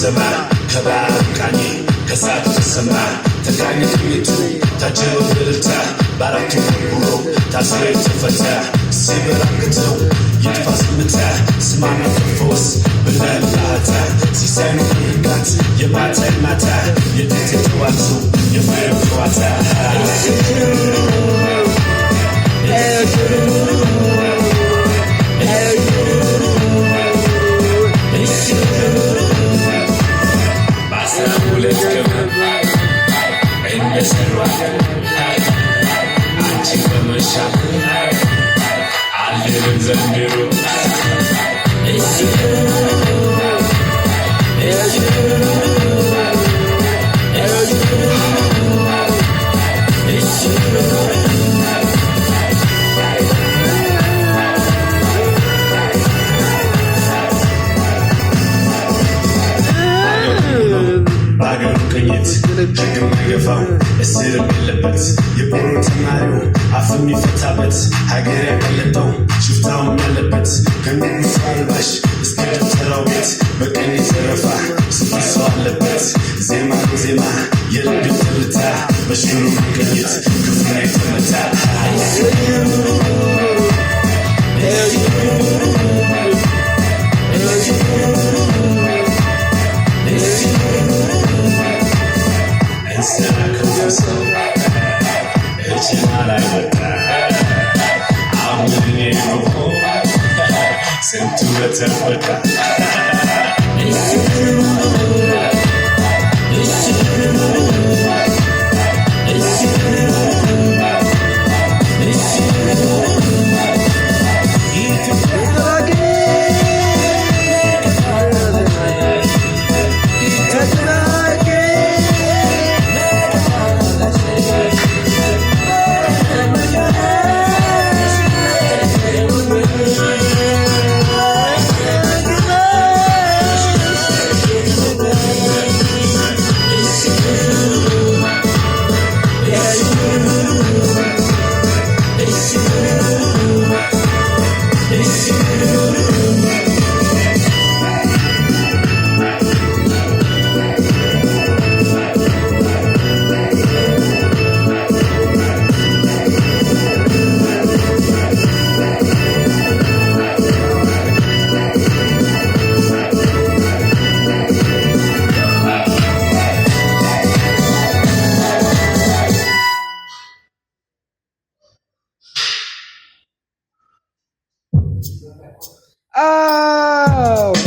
ሲሰማ ከባህር ቃኝ ከሳት ተሰማ ተቃኝ ቅኝቱ ታጀበ በልልታ በአራቱ ጉሮ ታስረ የተፈታ ሲበራክተው ይጥፋ ዝምታ ስማና ተፈወስ ብለላታ ሲሳይኑ ይጋት የማታ ማታ የጥንት ጨዋታ የፍሬው ጨዋታ ችግር ገፋው እስር የለበት የቦሮ ተማሪው አፍ የሚፈታበት ሀገር ያቀለጠው ሽፍታውም ያለበት ከንጉሱ አልባሽ እስከ ደብተራው ቤት በቀኝ የተረፋ ስድስት ሰው አለበት ዜማ ዜማ የልብ ትርታ በሽሩ ቅኝት ክፉና የተመታ Sent to a temple. Oh!